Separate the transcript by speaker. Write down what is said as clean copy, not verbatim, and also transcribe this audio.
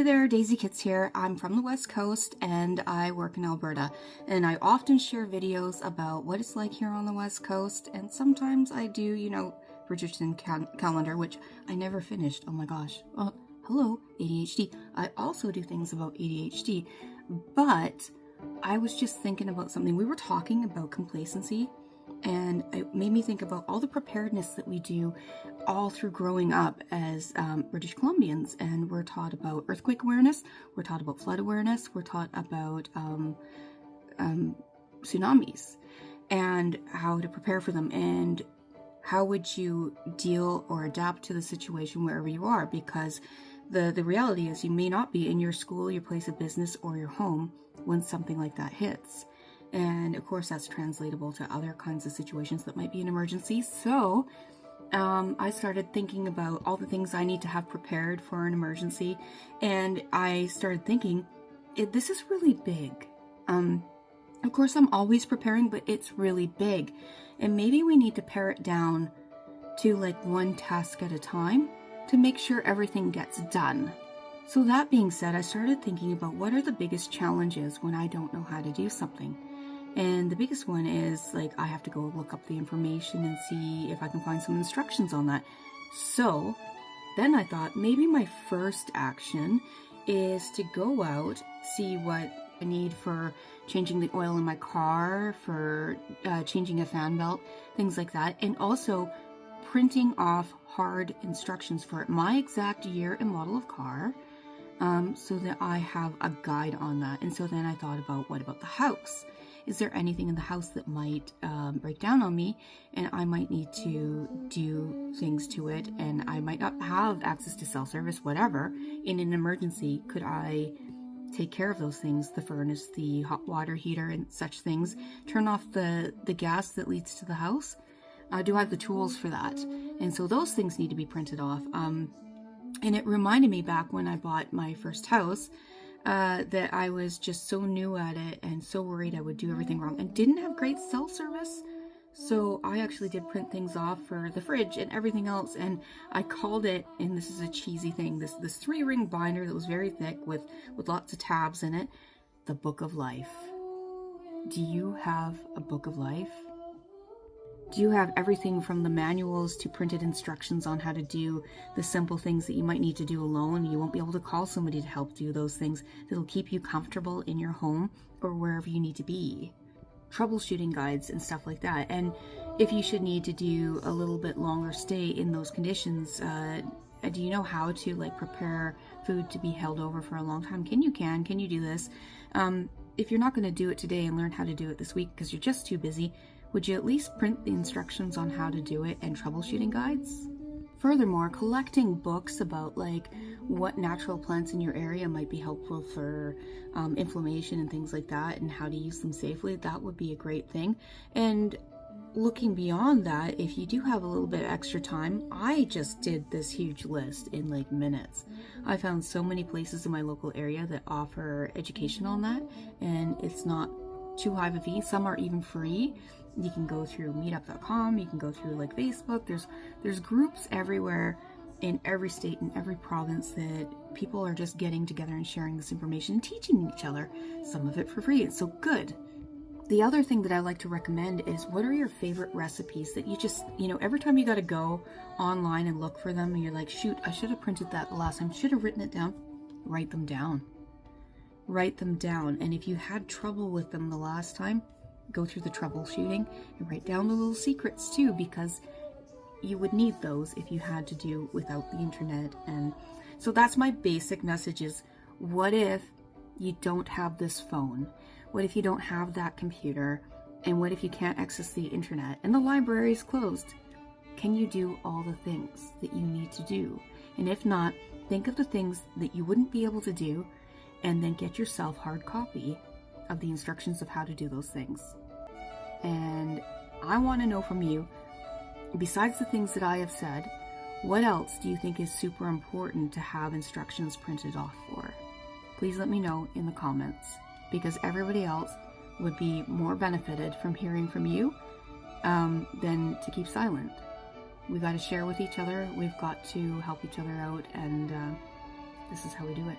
Speaker 1: Hey there, Daisy Kits here. I'm from the West Coast and I work in Alberta, and I often share videos about what it's like here on the West Coast, and sometimes I do, Bridgerton calendar, which I never finished. Oh my gosh. Hello, ADHD. I also do things about ADHD, but I was just thinking about something. We were talking about complacency, and it made me think about all the preparedness that we do all through growing up as British Columbians. And we're taught about earthquake awareness, we're taught about flood awareness, we're taught about tsunamis and how to prepare for them, and how would you deal or adapt to the situation wherever you are, because the reality is you may not be in your school, your place of business, or your home when something like that hits. And of course that's translatable to other kinds of situations that might be an emergency. So I started thinking about all the things I need to have prepared for an emergency, and I started thinking, this is really big. Of course I'm always preparing, but it's really big, and maybe we need to pare it down to like one task at a time to make sure everything gets done. So that being said, I started thinking about what are the biggest challenges when I don't know how to do something. And the biggest one is like I have to go look up the information and see if I can find some instructions on that. So then I thought maybe my first action is to go out, see what I need for changing the oil in my car, for changing a fan belt, things like that, and also printing off hard instructions for my exact year and model of car, so that I have a guide on that. And so then I thought about, what about the house? Is there anything in the house that might break down on me, and I might need to do things to it, and I might not have access to cell service, whatever. In an emergency, could I take care of those things, the furnace, the hot water heater, and such things, turn off the gas that leads to the house? Do I have the tools for that? And so those things need to be printed off. And it reminded me back when I bought my first house, that I was just so new at it and so worried I would do everything wrong and didn't have great cell service. So I actually did print things off for the fridge and everything else, and I called it, and this is a cheesy thing, this 3-ring binder that was very thick with lots of tabs in it, the Book of Life. Do you have a Book of Life? Do you have everything from the manuals to printed instructions on how to do the simple things that you might need to do alone? You won't be able to call somebody to help do those things that'll keep you comfortable in your home or wherever you need to be. Troubleshooting guides and stuff like that. And if you should need to do a little bit longer stay in those conditions, do you know how to like prepare food to be held over for a long time? Can you do this? If you're not going to do it today and learn how to do it this week because you're just too busy, would you at least print the instructions on how to do it and troubleshooting guides? Furthermore, collecting books about like what natural plants in your area might be helpful for inflammation and things like that, and how to use them safely, that would be a great thing. And looking beyond that, if you do have a little bit extra time, I just did this huge list in like minutes. I found so many places in my local area that offer education on that, and it's not too high of a fee. Some are even free. You can go through meetup.com, you can go through like Facebook. There's groups everywhere in every state and every province that people are just getting together and sharing this information and teaching each other, some of it for free. It's so good. The other thing that I like to recommend is, what are your favorite recipes that you just, every time you got to go online and look for them and you're like, shoot, I should have printed that the last time, should have written it down. Write them down. Write them down. And if you had trouble with them the last time, go through the troubleshooting and write down the little secrets too, because you would need those if you had to do without the internet. And so that's my basic message is, what if you don't have this phone? What if you don't have that computer? And what if you can't access the internet and the library is closed? Can you do all the things that you need to do? And if not, think of the things that you wouldn't be able to do, and then get yourself hard copy of the instructions of how to do those things. And I want to know from you, besides the things that I have said, what else do you think is super important to have instructions printed off for? Please let me know in the comments, because everybody else would be more benefited from hearing from you than to keep silent. We've got to share with each other, we've got to help each other out, and this is how we do it.